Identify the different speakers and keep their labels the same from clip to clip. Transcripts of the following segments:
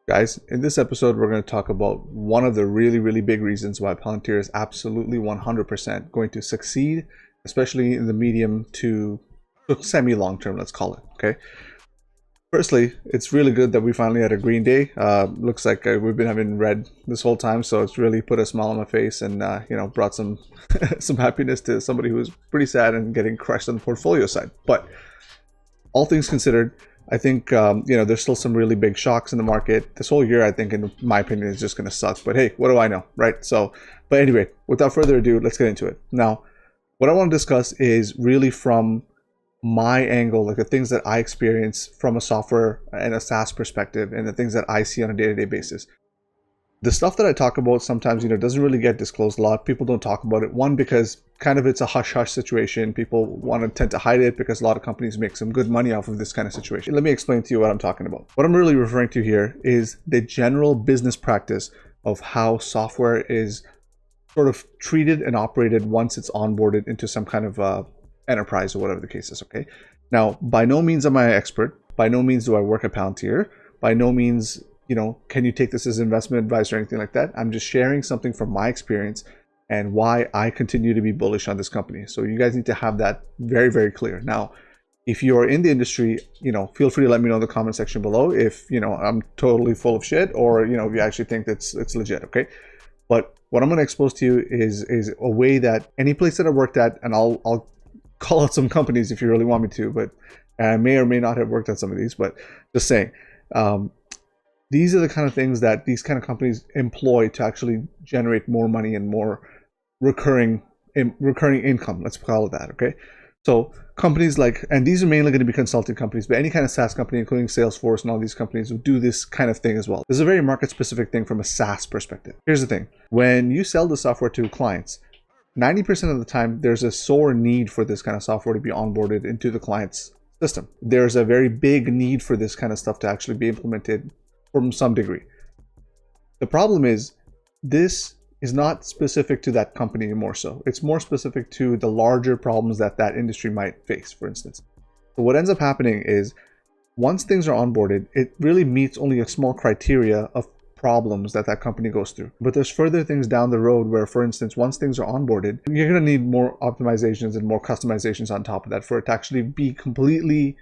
Speaker 1: Guys, in this episode, we're going to talk about one of the really big reasons why Palantir is absolutely 100% going to succeed, especially in the medium to semi-long term, let's call it, okay? Firstly, it's really good that we finally had a green day. Looks like we've been having red this whole time, so it's really put a smile on my face and brought some some happiness to somebody who's pretty sad and getting crushed on the portfolio side. But all things considered, I think there's still some really big shocks in the market. This whole year, I think, in my opinion, is just going to suck. But hey, what do I know, right? So, but anyway, without further ado, let's get into it. Now, what I want to discuss is really from my angle, like the things that I experience from a software and a SaaS perspective, and the things that I see on a day-to-day basis. The stuff that I talk about sometimes, doesn't really get disclosed a lot. People don't talk about it. One, because kind of it's a hush-hush situation. People tend to hide it because a lot of companies make some good money off of this kind of situation. Let me explain to you what I'm talking about. What I'm really referring to here is the general business practice of how software is sort of treated and operated once it's onboarded into some kind of enterprise or whatever the case is, okay? Now, by no means am I an expert. By no means do I work at Palantir. By no means can you take this as investment advice or anything like that? I'm just sharing something from my experience and why I continue to be bullish on this company. So you guys need to have that very clear. Now, if you are in the industry, feel free to let me know in the comment section below if, I'm totally full of shit or, if you actually think that's it's legit, okay? But what I'm going to expose to you is a way that any place that I worked at, and I'll call out some companies if you really want me to, but I may or may not have worked at some of these, but just saying, these are the kind of things that these kind of companies employ to actually generate more money and more recurring income. Let's call it that, okay? So companies like, and these are mainly going to be consulting companies, but any kind of SaaS company, including Salesforce and all these companies, will do this kind of thing as well. This is a very market specific thing from a SaaS perspective. Here's the thing. When you sell the software to clients, 90% of the time, there's a sore need for this kind of software to be onboarded into the client's system. There's a very big need for this kind of stuff to actually be implemented from some degree. The problem is this is not specific to that company more so. It's more specific to the larger problems that that industry might face, for instance. So what ends up happening is once things are onboarded, it really meets only a small criteria of problems that that company goes through. But there's further things down the road where, for instance, once things are onboarded, you're going to need more optimizations and more customizations on top of that for it to actually be completely,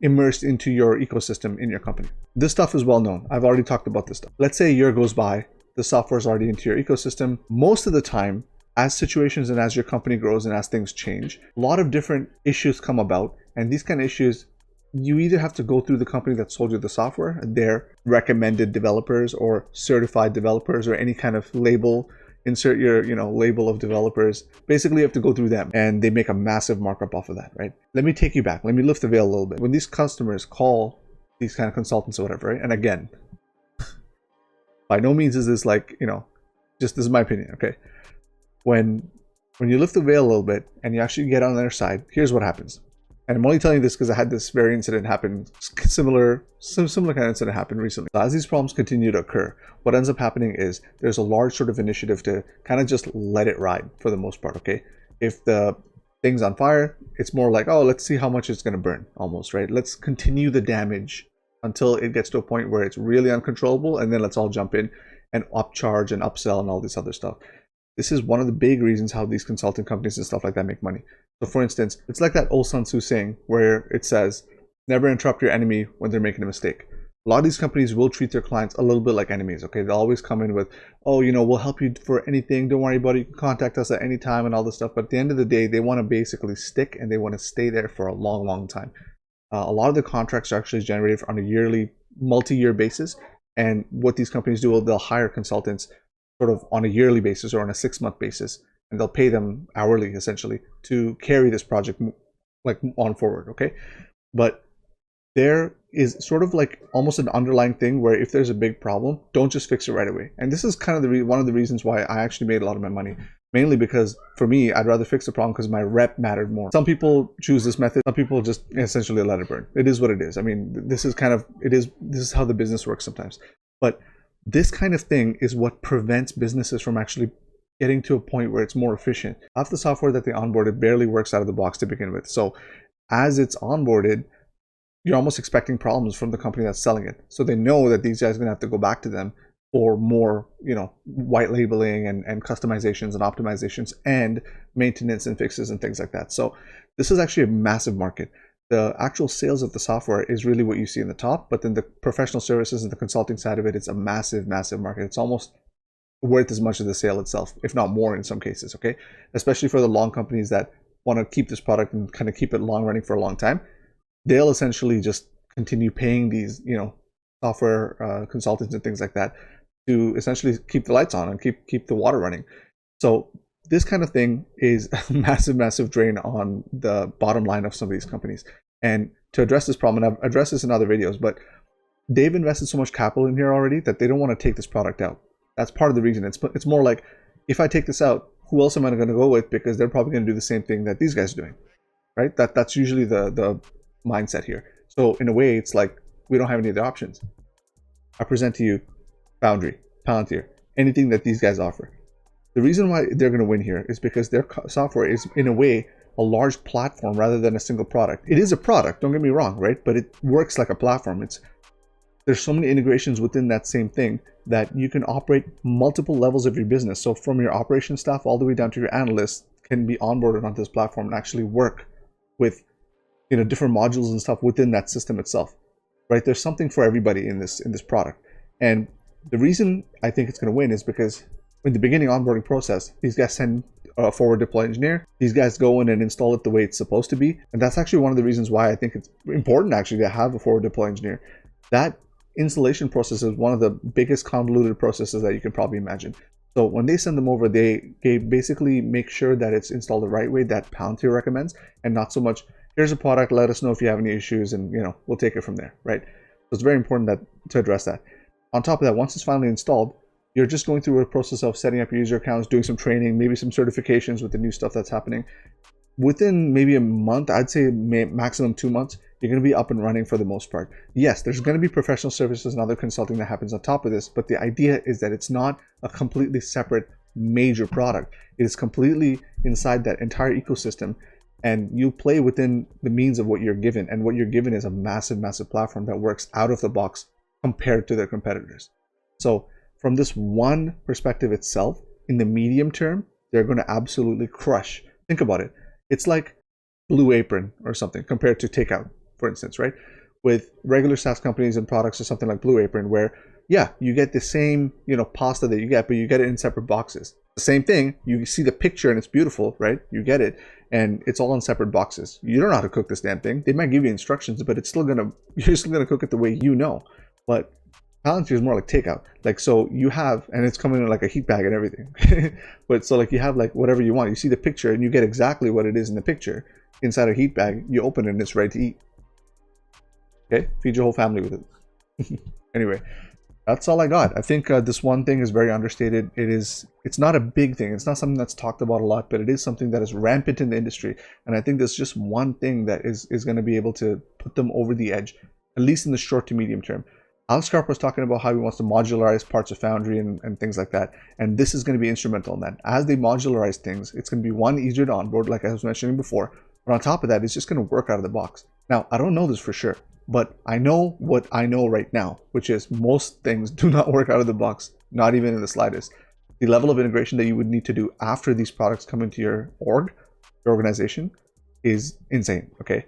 Speaker 1: immersed into your ecosystem in your company. This stuff is well known. I've already talked about this stuff. Let's say a year goes by, the software is already into your ecosystem. Most of the time, as situations and as your company grows and as things change, a lot of different issues come about. And these kind of issues, you either have to go through the company that sold you the software, their recommended developers or certified developers or any kind of label, insert your label of developers. Basically, you have to go through them and they make a massive markup off of that, right? Let me take you back. Let me lift the veil a little bit. When these customers call these kind of consultants or whatever, right? And again, by no means is this like, just this is my opinion, okay? When you lift the veil a little bit and you actually get on their side, here's what happens. And I'm only telling you this because I had this very incident happen, similar kind of incident happen recently. So as these problems continue to occur, what ends up happening is there's a large sort of initiative to kind of just let it ride for the most part, okay? If the thing's on fire, it's more like, oh, let's see how much it's going to burn almost, right? Let's continue the damage until it gets to a point where it's really uncontrollable, and then let's all jump in and upcharge and upsell and all this other stuff. This is one of the big reasons how these consulting companies and stuff like that make money. So for instance, it's like that old Sun Tzu saying where it says, never interrupt your enemy when they're making a mistake. A lot of these companies will treat their clients a little bit like enemies, okay? They'll always come in with, oh, we'll help you for anything. Don't worry about it. You can contact us at any time and all this stuff. But at the end of the day, they want to basically stick and they want to stay there for a long time. A lot of the contracts are actually generated on a yearly, multi-year basis. And what these companies do, they'll hire consultants sort of on a yearly basis or on a 6-month basis, and they'll pay them hourly essentially to carry this project like on forward, okay? But there is sort of like almost an underlying thing where if there's a big problem, don't just fix it right away. And this is kind of one of the reasons why I actually made a lot of my money, mainly because for me, I'd rather fix the problem because my rep mattered more. Some people choose this method. Some people just essentially let it burn. It is what it is. I mean, this is how the business works sometimes. But this kind of thing is what prevents businesses from actually getting to a point where it's more efficient. Half the software that they onboarded barely works out of the box to begin with. So as it's onboarded, you're almost expecting problems from the company that's selling it. So they know that these guys are gonna have to go back to them for more, white labeling and customizations and optimizations and maintenance and fixes and things like that. So this is actually a massive market. The actual sales of the software is really what you see in the top, but then the professional services and the consulting side of it, it's a massive, massive market. It's almost worth as much as the sale itself, if not more in some cases, okay? Especially for the long companies that want to keep this product and kind of keep it long running for a long time. They'll essentially just continue paying these, software consultants and things like that to essentially keep the lights on and keep the water running. So this kind of thing is a massive, massive drain on the bottom line of some of these companies. And to address this problem, and I've addressed this in other videos, but they've invested so much capital in here already that they don't want to take this product out. That's part of the reason. It's more like, if I take this out, who else am I going to go with? Because they're probably going to do the same thing that these guys are doing, right? That's usually the mindset here. So in a way, it's like, we don't have any other options. I present to you Foundry, Palantir, anything that these guys offer. The reason why they're going to win here is because their software is, in a way, a large platform rather than a single product. It is a product, don't get me wrong, right? But it works like a platform. There's so many integrations within that same thing that you can operate multiple levels of your business. So from your operations staff all the way down to your analysts can be onboarded onto this platform and actually work with different modules and stuff within that system itself, right? There's something for everybody in this product. And the reason I think it's going to win is because in the beginning onboarding process, these guys send a forward deploy engineer. These guys go in and install it the way it's supposed to be. And that's actually one of the reasons why I think it's important actually to have a forward deploy engineer. That installation process is one of the biggest convoluted processes that you can probably imagine. So when they send them over, they basically make sure that it's installed the right way that Palantir recommends, and not so much, here's a product, let us know if you have any issues, and we'll take it from there, right? So it's very important to address that. On top of that, once it's finally installed, you're just going through a process of setting up your user accounts, doing some training, maybe some certifications with the new stuff that's happening. Within maybe a month, I'd say maximum 2 months, you're going to be up and running for the most part. Yes, there's going to be professional services and other consulting that happens on top of this, but the idea is that it's not a completely separate major product. It is completely inside that entire ecosystem, and you play within the means of what you're given, and what you're given is a massive, massive platform that works out of the box compared to their competitors. So from this one perspective itself, in the medium term, they're going to absolutely crush. Think about it. It's like Blue Apron or something compared to Takeout, for instance, right? With regular SaaS companies and products or something like Blue Apron, where, yeah, you get the same, pasta that you get, but you get it in separate boxes. The same thing, you see the picture and it's beautiful, right? You get it, and it's all in separate boxes. You don't know how to cook this damn thing. They might give you instructions, but you're still gonna cook it the way you know. But Palantir is more like Takeout. Like, so you have, and it's coming in like a heat bag and everything. But so like you have like whatever you want. You see the picture and you get exactly what it is in the picture inside a heat bag. You open it and it's ready to eat. Okay, feed your whole family with it. Anyway, that's all I got. I think this one thing is very understated. It's not a big thing. It's not something that's talked about a lot, but it is something that is rampant in the industry. And I think there's just one thing that is going to be able to put them over the edge, at least in the short to medium term. Alex Karp was talking about how he wants to modularize parts of Foundry and things like that. And this is going to be instrumental in that. As they modularize things, it's going to be one, easier to onboard, like I was mentioning before. But on top of that, it's just going to work out of the box. Now, I don't know this for sure, but I know what I know right now, which is most things do not work out of the box, not even in the slightest. The level of integration that you would need to do after these products come into your organization, is insane, okay?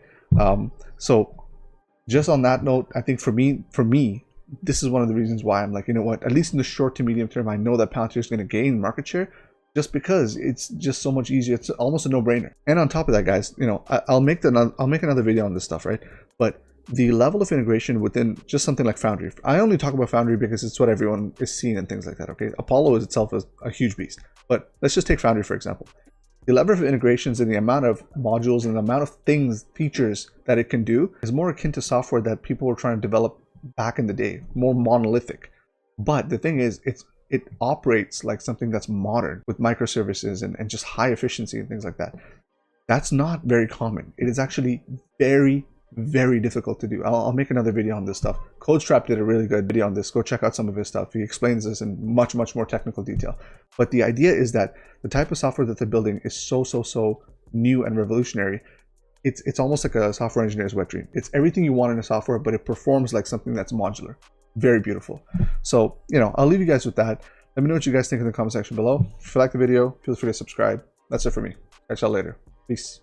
Speaker 1: So just on that note, I think for me, this is one of the reasons why I'm like, you know what, at least in the short to medium term, I know that Palantir is going to gain market share just because it's just so much easier. It's almost a no-brainer. And on top of that, guys, I'll make another video on this stuff, right? But the level of integration within just something like Foundry, I only talk about Foundry because it's what everyone is seeing and things like that, okay? Apollo is itself is a huge beast, but let's just take Foundry for example. The level of integrations and the amount of modules and the amount of features that it can do is more akin to software that people were trying to develop back in the day, more monolithic. But the thing is, it operates like something that's modern with microservices and just high efficiency and things like that. That's not very common. It is actually very, very difficult to do. I'll make another video on this stuff. CodeStrap did a really good video on this. Go check out some of his stuff. He explains this in much, much more technical detail. But the idea is that the type of software that they're building is so new and revolutionary. it's almost like a software engineer's wet dream. It's everything you want in a software, but it performs like something that's modular. Very beautiful. So, I'll leave you guys with that. Let me know what you guys think in the comment section below. If you like the video, feel free to subscribe. That's it for me. Catch y'all later. Peace.